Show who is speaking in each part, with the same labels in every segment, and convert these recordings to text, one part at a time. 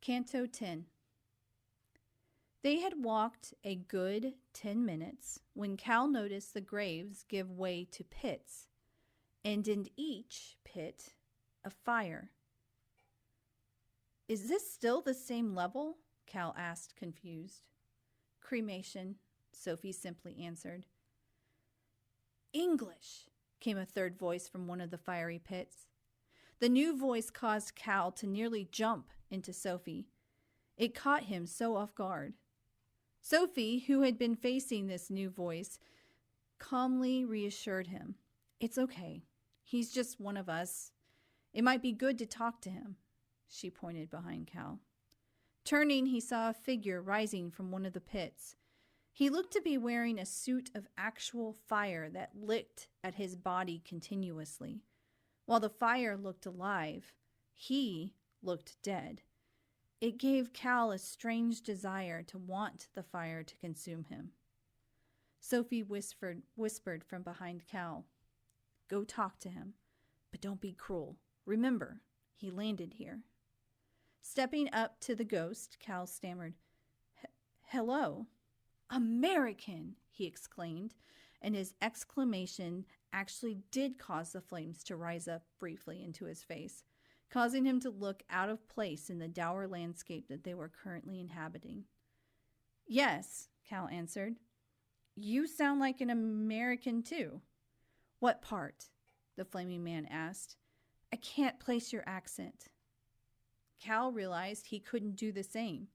Speaker 1: Canto 10. They had walked a good 10 minutes when Cal noticed the graves give way to pits, and in each pit a fire. "Is this still the same level?" Cal asked, confused. "Cremation," Sophie simply answered. "English," came a third voice from one of the fiery pits. The new voice caused Cal to nearly jump into Sophie. It caught him so off guard. Sophie, who had been facing this new voice, calmly reassured him. "It's okay. He's just one of us. It might be good to talk to him." She pointed behind Cal. Turning, he saw a figure rising from one of the pits. He looked to be wearing a suit of actual fire that licked at his body continuously. While the fire looked alive, he looked dead. It gave Cal a strange desire to want the fire to consume him. Sophie whispered from behind Cal, "Go talk to him, but don't be cruel. Remember, he landed here." Stepping up to the ghost, Cal stammered, "Hello." "American!" he exclaimed, and his exclamation actually did cause the flames to rise up briefly into his face, causing him to look out of place in the dour landscape that they were currently inhabiting. "Yes," Cal answered. "You sound like an American too." "What part?" the flaming man asked. "I can't place your accent." Cal realized he couldn't do the same.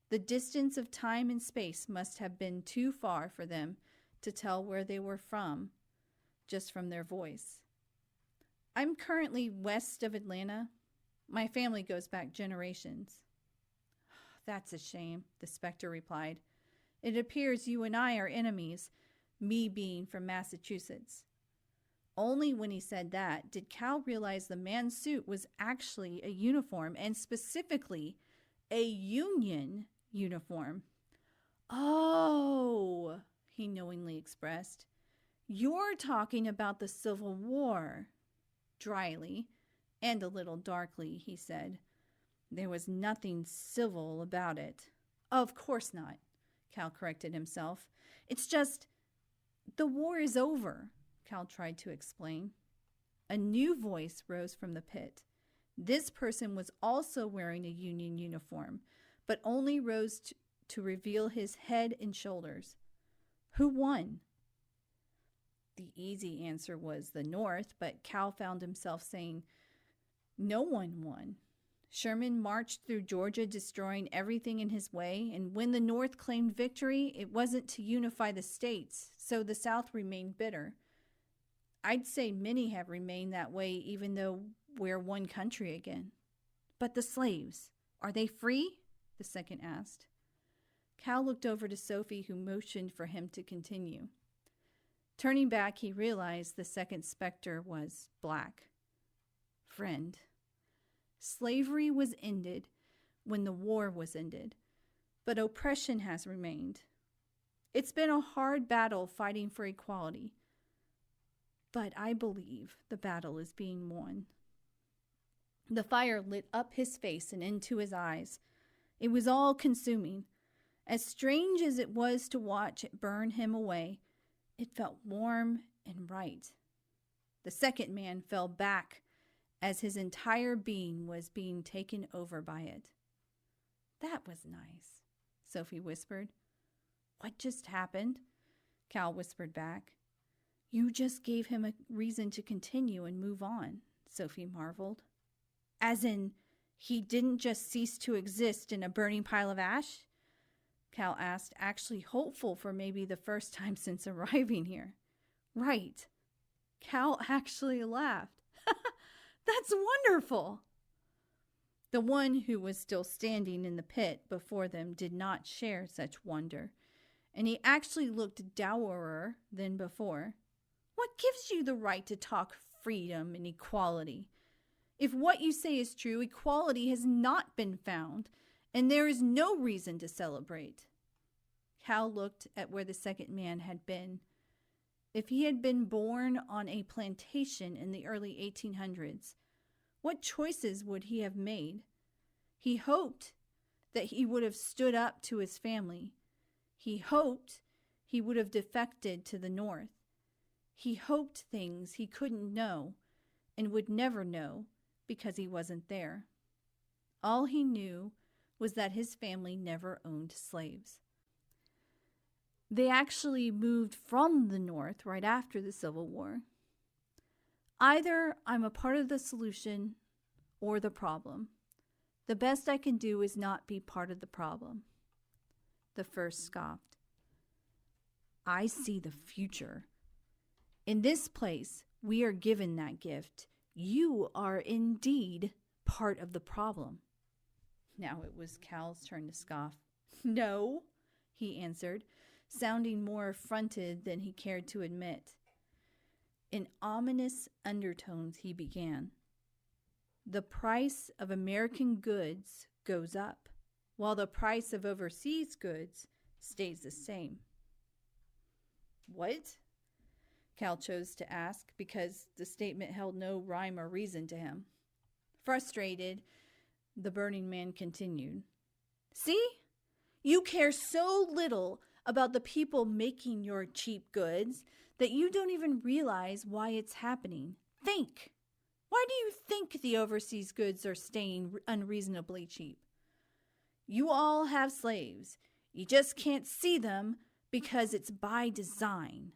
Speaker 1: The distance of time and space must have been too far for them to tell where they were from, just from their voice. "I'm currently west of Atlanta. My family goes back generations." "That's a shame," the specter replied. "It appears you and I are enemies, me being from Massachusetts." Only when he said that did Cal realize the man's suit was actually a uniform, and specifically a Union uniform. "Oh," he knowingly expressed. "You're talking about the Civil War." Dryly, and a little darkly, he said, "There was nothing civil about it." "Of course not," Cal corrected himself. "It's just, the war is over," Cal tried to explain. A new voice rose from the pit. This person was also wearing a Union uniform, but only rose to reveal his head and shoulders. "Who won?" The easy answer was the North, but Cal found himself saying, "No one won. Sherman marched through Georgia, destroying everything in his way, and when the North claimed victory, it wasn't to unify the states, so the South remained bitter. I'd say many have remained that way even though we're one country again." "But the slaves, are they free?" the second asked. Cal looked over to Sophie, who motioned for him to continue. Turning back, he realized the second specter was black. "Friend, slavery was ended when the war was ended, but oppression has remained. It's been a hard battle fighting for equality, but I believe the battle is being won." The fire lit up his face and into his eyes. It was all consuming. As strange as it was to watch it burn him away, it felt warm and right. The second man fell back as his entire being was being taken over by it. "That was nice," Sophie whispered. "What just happened?" Cal whispered back. "You just gave him a reason to continue and move on," Sophie marveled. "As in, he didn't just cease to exist in a burning pile of ash?" Cal asked, actually hopeful for maybe the first time since arriving here. "Right." Cal actually laughed. "That's wonderful." The one who was still standing in the pit before them did not share such wonder, and he actually looked dourer than before. "What gives you the right to talk freedom and equality? If what you say is true, equality has not been found, and there is no reason to celebrate." Cal looked at where the second man had been. If he had been born on a plantation in the early 1800s, what choices would he have made? He hoped that he would have stood up to his family. He hoped he would have defected to the north. He hoped things he couldn't know and would never know because he wasn't there. All he knew was that his family never owned slaves. They actually moved from the north right after the Civil War. Either I'm a part of the solution or the problem. The best I can do is not be part of the problem. The first scoffed. I see the future. In this place, we are given that gift. You are indeed part of the problem. Now it was Cal's turn to scoff. No, he answered, sounding more affronted than he cared to admit. In ominous undertones he began. The price of American goods goes up, while the price of overseas goods stays the same. What? Cal chose to ask because the statement held no rhyme or reason to him. Frustrated, the burning man continued. See? You care so little about the people making your cheap goods that you don't even realize why it's happening. Think. Why do you think the overseas goods are staying unreasonably cheap? You all have slaves. You just can't see them because it's by design.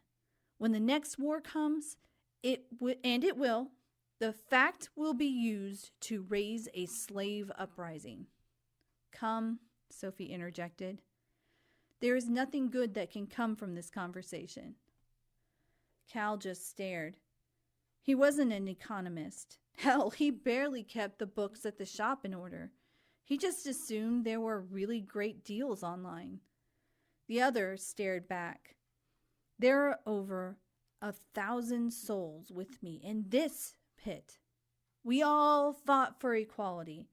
Speaker 1: When the next war comes, it will, the fact will be used to raise a slave uprising. Come, Sophie interjected. There is nothing good that can come from this conversation. Cal just stared. He wasn't an economist. Hell, he barely kept the books at the shop in order. He just assumed there were really great deals online. The other stared back. There are over 1,000 souls with me in this pit. We all fought for equality,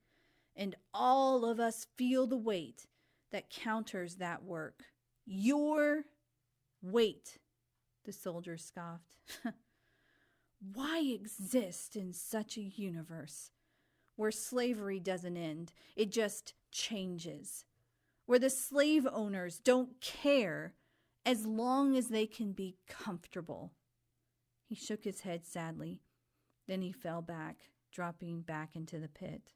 Speaker 1: and all of us feel the weight that counters that work. Your weight, the soldier scoffed. Why exist in such a universe where slavery doesn't end, it just changes? Where the slave owners don't care as long as they can be comfortable. He shook his head sadly. Then he fell back, dropping back into the pit.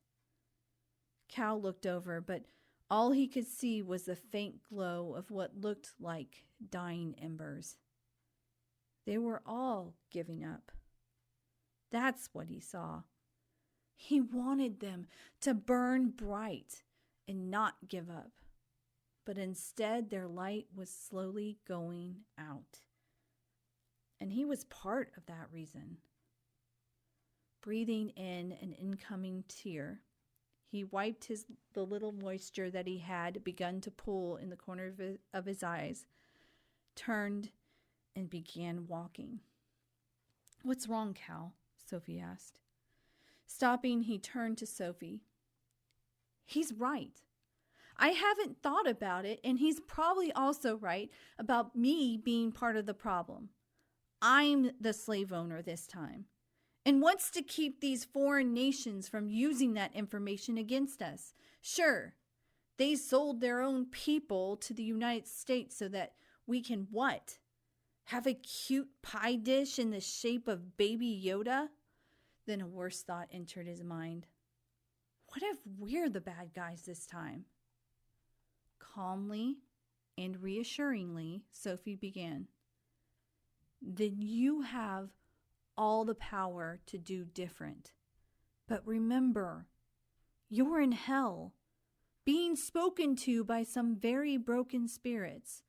Speaker 1: Cal looked over, but all he could see was the faint glow of what looked like dying embers. They were all giving up. That's what he saw. He wanted them to burn bright and not give up. But instead, their light was slowly going out. And he was part of that reason. Breathing in an incoming tear, he wiped the little moisture that he had begun to pool in the corner of his eyes, turned, and began walking. What's wrong, Cal? Sophie asked. Stopping, he turned to Sophie. He's right. I haven't thought about it, and he's probably also right about me being part of the problem. I'm the slave owner this time, and wants to keep these foreign nations from using that information against us. Sure, they sold their own people to the United States so that we can what? Have a cute pie dish in the shape of Baby Yoda? Then a worse thought entered his mind. What if we're the bad guys this time? Calmly and reassuringly, Sophie began. Then you have all the power to do different. But remember, you're in hell, being spoken to by some very broken spirits.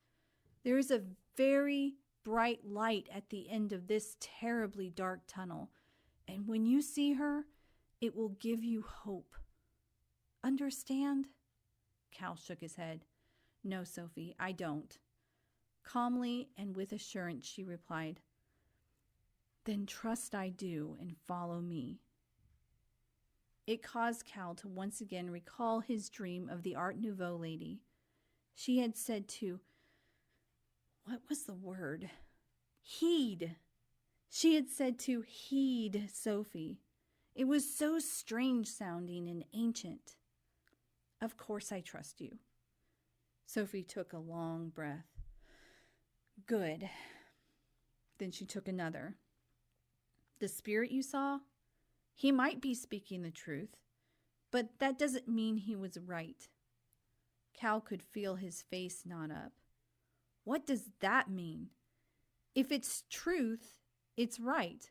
Speaker 1: There is a very bright light at the end of this terribly dark tunnel, and when you see her, it will give you hope. Understand? Cal shook his head. No, Sophie, I don't. Calmly and with assurance, she replied, Then trust I do and follow me. It caused Cal to once again recall his dream of the Art Nouveau lady. She had said to, what was the word? Heed. She had said to heed Sophie. It was so strange sounding and ancient. Of course I trust you. Sophie took a long breath. Good. Then she took another. The spirit you saw, he might be speaking the truth, but that doesn't mean he was right. Cal could feel his face knot up. What does that mean? If it's truth, it's right.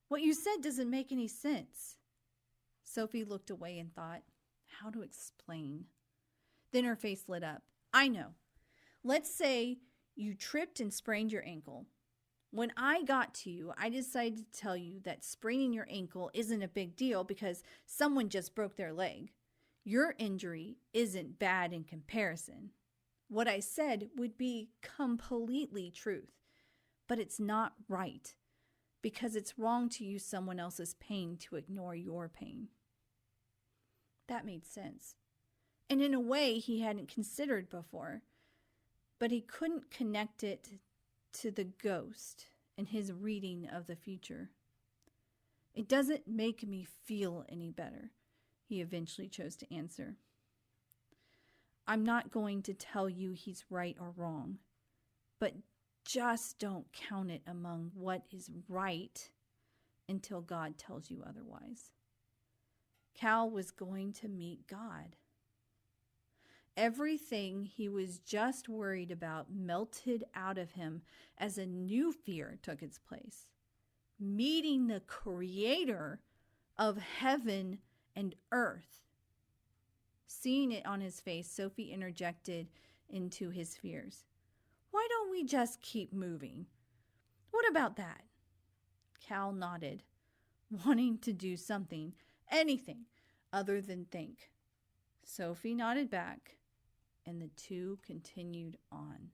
Speaker 1: What you said doesn't make any sense. Sophie looked away and thought, how to explain? Then her face lit up. I know. Let's say you tripped and sprained your ankle. When I got to you, I decided to tell you that spraining your ankle isn't a big deal because someone just broke their leg. Your injury isn't bad in comparison. What I said would be completely truth, but it's not right because it's wrong to use someone else's pain to ignore your pain. That made sense. And in a way he hadn't considered before, but he couldn't connect it to the ghost and his reading of the future. It doesn't make me feel any better, he eventually chose to answer. I'm not going to tell you he's right or wrong, but just don't count it among what is right until God tells you otherwise. Cal was going to meet God. Everything he was just worried about melted out of him as a new fear took its place. Meeting the creator of heaven and earth. Seeing it on his face, Sophie interjected into his fears. Why don't we just keep moving? What about that? Cal nodded, wanting to do something, anything, other than think. Sophie nodded back, and the two continued on.